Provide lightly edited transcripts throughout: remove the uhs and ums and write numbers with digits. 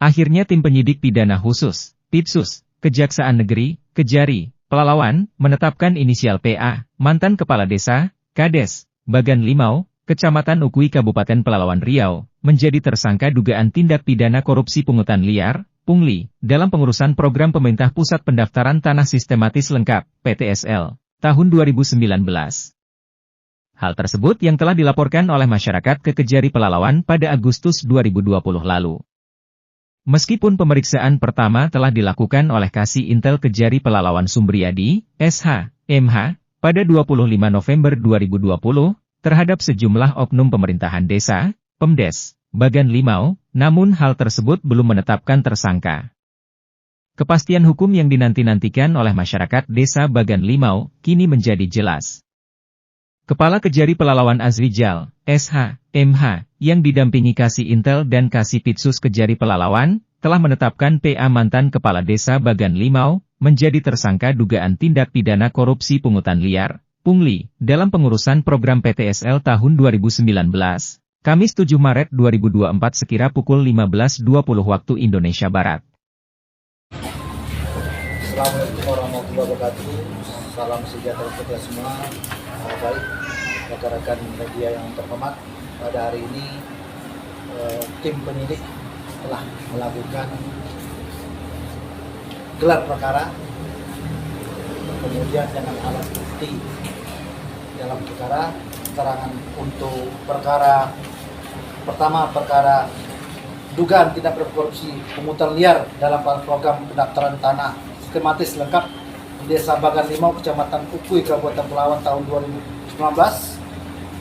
Akhirnya tim penyidik pidana khusus, Pitsus, Kejaksaan Negeri, Kejari, Pelalawan, menetapkan inisial PA, mantan Kepala Desa, Kades, Bagan Limau, Kecamatan Ukui Kabupaten Pelalawan Riau, menjadi tersangka dugaan tindak pidana korupsi pungutan liar, pungli, dalam pengurusan program pemerintah Pusat Pendaftaran Tanah Sistematis Lengkap, PTSL, tahun 2019. Hal tersebut yang telah dilaporkan oleh masyarakat ke Kejari Pelalawan pada Agustus 2020 lalu. Meskipun pemeriksaan pertama telah dilakukan oleh Kasih Intel Kejari Pelalawan Sumbriyadi, SH, MH, pada 25 November 2020, terhadap sejumlah oknum pemerintahan desa, Pemdes, Bagan Limau, namun hal tersebut belum menetapkan tersangka. Kepastian hukum yang dinanti-nantikan oleh masyarakat desa Bagan Limau, kini menjadi jelas. Kepala Kejari Pelalawan Azrijal, SH, MH, yang didampingi Kasih Intel dan Kasih Pitsus Kejari Pelalawan, telah menetapkan PA mantan Kepala Desa Bagan Limau, menjadi tersangka dugaan tindak pidana korupsi pungutan liar, pungli, dalam pengurusan program PTSL tahun 2019, Kamis 7 Maret 2024 sekira pukul 15.20 waktu Indonesia Barat. Assalamualaikum warahmatullahi wabarakatuh. Salam sejahtera untuk kita semua. Baik, rekan-rekan media yang terhormat, pada hari ini tim penyidik telah melakukan gelar perkara, kemudian dengan alat bukti dalam perkara, keterangan untuk perkara pertama, perkara dugaan tindak pidana korupsi pungutan liar dalam program pendaftaran tanah sistematis lengkap Desa Bagan Limau, Kecamatan Ukui, Kabupaten Pelalawan tahun 2019.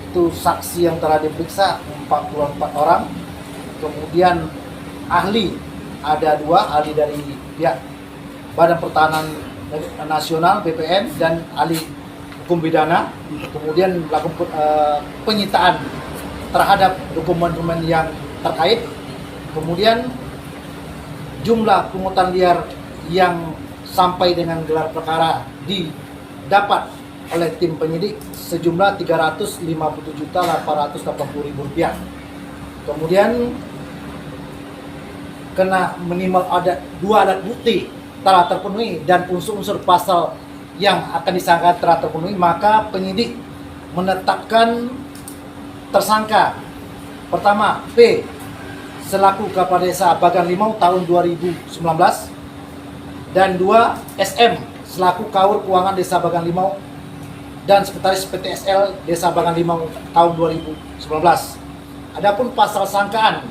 Itu saksi yang telah diperiksa 44 orang. Kemudian ahli ada 2, ahli dari pihak Badan Pertahanan Nasional BPN dan ahli hukum pidana. Kemudian melakukan penyitaan terhadap dokumen-dokumen yang terkait. Kemudian jumlah pungutan liar yang sampai dengan gelar perkara didapat oleh tim penyidik sejumlah Rp350.880.000. Kemudian kena minimal ada 2 alat bukti telah terpenuhi dan unsur-unsur pasal yang akan disangka telah terpenuhi, maka penyidik menetapkan tersangka pertama P selaku Kepala Desa Bagan Limau tahun 2019 dan 2 SM selaku Kawur Keuangan Desa Bagan Limau dan Sekretaris PTSL Desa Bagan Limau tahun 2019. Adapun pasal sangkaan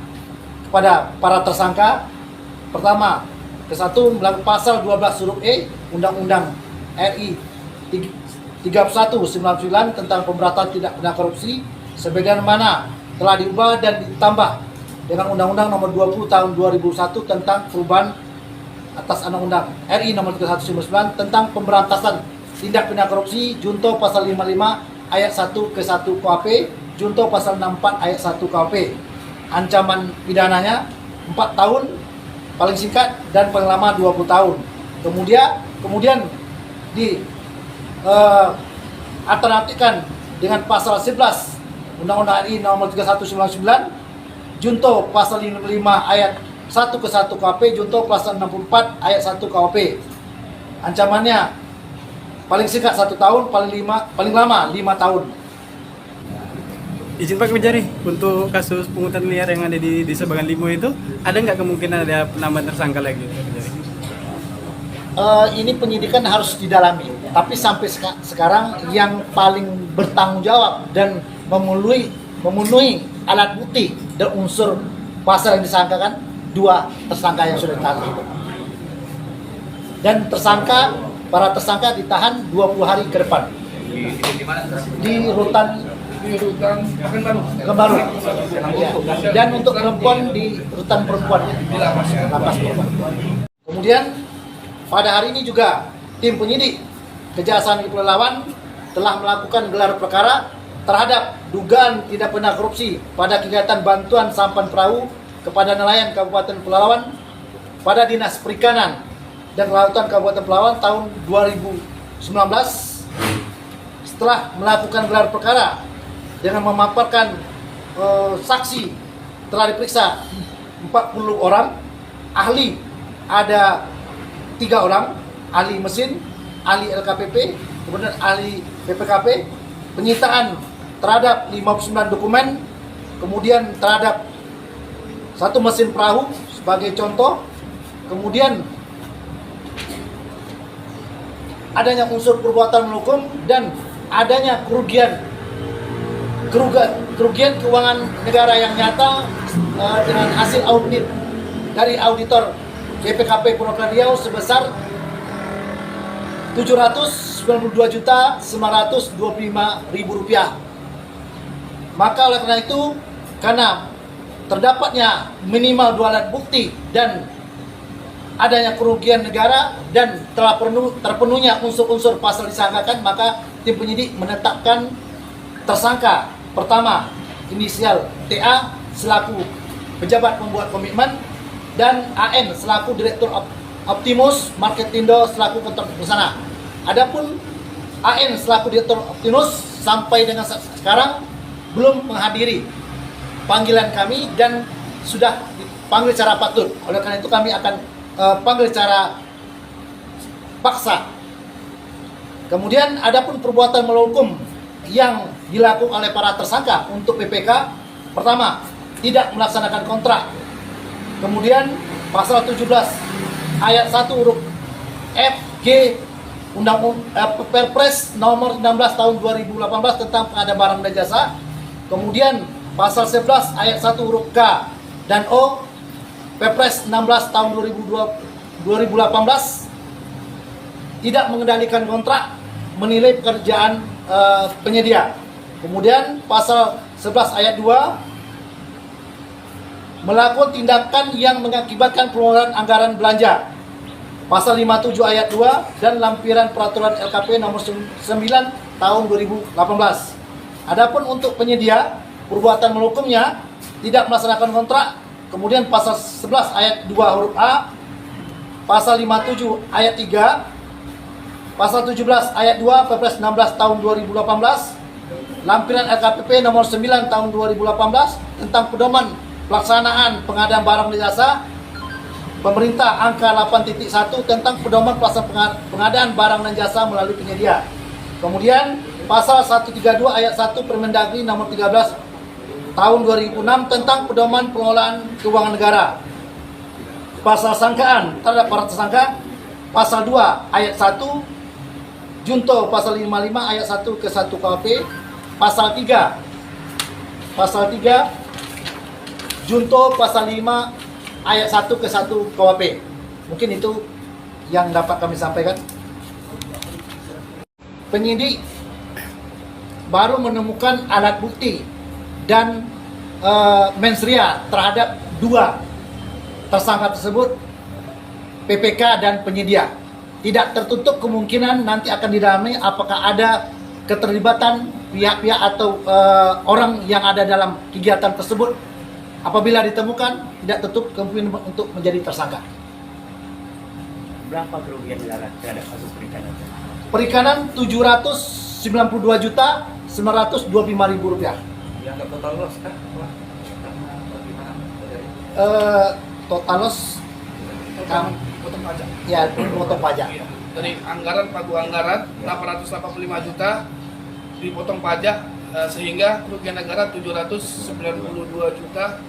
kepada para tersangka, pertama, ke-1 melakukan pasal 12 huruf E Undang-Undang RI 3199 tentang pemberantasan tindak pidana korupsi sebagaimana telah diubah dan ditambah dengan Undang-Undang Nomor 20 Tahun 2001 tentang perubahan atas Undang-Undang RI Nomor 3199 tentang pemberantasan tindak pidana korupsi, junto pasal 55 ayat 1 ke 1 KUHP, junto pasal 64 ayat 1 KUHP. Ancaman pidananya 4 tahun paling singkat dan paling lama 20 tahun. Kemudian di alternatifkan dengan pasal 11 Undang-Undang RI Nomor 3199, junto pasal 55 ayat 1 ke 1 KUHP, junto pasal 64 ayat 1 KUHP. Ancamannya paling singkat 1 tahun, paling lama 5 tahun. Izin Pak Kejari, untuk kasus pungutan liar yang ada di Desa Bagan Limau itu, ada nggak kemungkinan ada penambahan tersangka lagi? Ini penyidikan harus didalami, tapi sampai sekarang yang paling bertanggung jawab dan memenuhi alat bukti dan unsur pasal yang disangkakan 2 tersangka yang sudah ditahan itu. Dan para tersangka ditahan 20 hari ke depan di rutan Baru. Ya. Dan untuk perempuan di rutan perempuan, lapas perempuan. Kemudian pada hari ini juga tim penyidik Kejaksaan Negeri Pelalawan telah melakukan gelar perkara terhadap dugaan tindak pidana korupsi pada kegiatan bantuan sampan perahu kepada nelayan Kabupaten Pelalawan pada Dinas Perikanan dan Kelautan Kabupaten Pelalawan tahun 2019. Setelah melakukan gelar perkara dengan memaparkan saksi, telah diperiksa 40 orang ahli ada 3 orang, ahli mesin, ahli LKPP, kemudian ahli PPKP, penyitaan terhadap 59 dokumen, kemudian terhadap 1 mesin perahu sebagai contoh, kemudian adanya unsur perbuatan melakukan dan adanya kerugian keuangan negara yang nyata dengan hasil audit dari auditor BPKP Purwokerto Riau sebesar Rp792.925.000. Maka oleh karena itu, karena terdapatnya minimal 2 alat bukti dan adanya kerugian negara dan telah terpenuhnya unsur-unsur pasal disangkakan, maka tim penyidik menetapkan tersangka pertama inisial TA selaku pejabat pembuat komitmen dan AN selaku direktur Optimus Marketindo selaku kontrak bersama. Adapun AN selaku direktur Optimus sampai dengan sekarang belum menghadiri panggilan kami dan sudah dipanggil secara patut. Oleh karena itu kami akan panggil secara paksa. Kemudian adapun perbuatan melawan hukum yang dilakukan oleh para tersangka untuk PPK, pertama, tidak melaksanakan kontrak. Kemudian pasal 17 ayat 1 huruf F, G Perpres nomor 16 tahun 2018 tentang pengadaan barang dan jasa. Kemudian pasal 11 ayat 1 huruf K dan O Perpres 16 tahun 2018 tidak mengendalikan kontrak, menilai pekerjaan penyedia. Kemudian pasal 11 ayat 2 melakukan tindakan yang mengakibatkan pengeluaran anggaran belanja. Pasal 57 ayat 2 dan lampiran peraturan LKP nomor 9 tahun 2018. Adapun untuk penyedia, perbuatan melakukannya tidak melaksanakan kontrak. Kemudian pasal 11 ayat 2 huruf A, pasal 57 ayat 3, pasal 17 ayat 2 Perpres 16 tahun 2018, lampiran LKPP nomor 9 tahun 2018 tentang pedoman pelaksanaan pengadaan barang dan jasa, pemerintah angka 8.1 tentang pedoman pelaksanaan pengadaan barang dan jasa melalui penyedia. Kemudian pasal 132 ayat 1 Permendagri nomor 13 tahun 2006 tentang pedoman pengelolaan keuangan negara. Pasal sangkaan terhadap para tersangka, pasal 2 ayat 1 junto pasal 55 ayat 1 ke 1 KUHP, pasal 3 junto pasal 5 ayat 1 ke 1 KUHP. Mungkin itu yang dapat kami sampaikan. Penyidik baru menemukan alat bukti dan mensrea terhadap 2 tersangka tersebut, PPK dan penyedia. Tidak tertutup kemungkinan nanti akan didalami apakah ada keterlibatan pihak-pihak atau orang yang ada dalam kegiatan tersebut. Apabila ditemukan, tidak tutup kemungkinan untuk menjadi tersangka. Berapa kerugian terhadap kasus perikanan? Perikanan Rp792.925.000. Yang total loss kan? Total loss potong pajak. ya potong pajak. Iya. Dari anggaran pagu anggaran 885 juta dipotong pajak sehingga kerugian negara 792 juta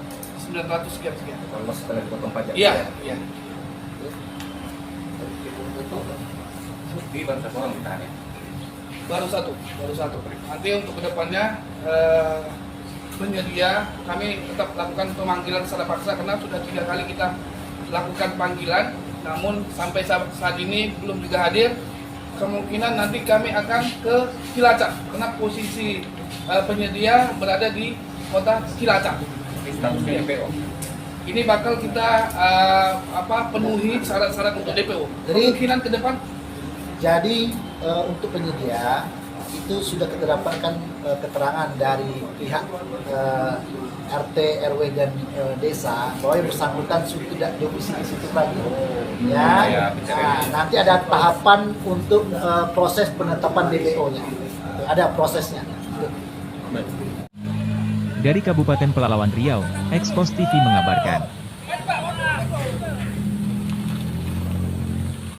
900 sekian. Total loss setelah dipotong pajak. Iya, iya. Bukti baru 1 orang ditahan ya? Baru satu. Nanti untuk kedepannya penyedia kami tetap lakukan pemanggilan secara paksa karena sudah 3 kali kita lakukan panggilan, namun sampai saat ini belum juga hadir. Kemungkinan nanti kami akan ke Cilacap karena posisi penyedia berada di kota Cilacap. Statusnya DPO. Ini bakal kita penuhi syarat-syarat untuk DPO. Kemungkinan ke depan. Jadi untuk penyedia itu sudah kita dapatkan keterangan dari pihak RT, RW dan desa bahwa yang bersangkutan sudah tidak domisili situ lagi. Ya, nah, nanti ada tahapan untuk proses penetapan DPO-nya. Ada prosesnya. Dari Kabupaten Pelalawan Riau, Expos TV mengabarkan.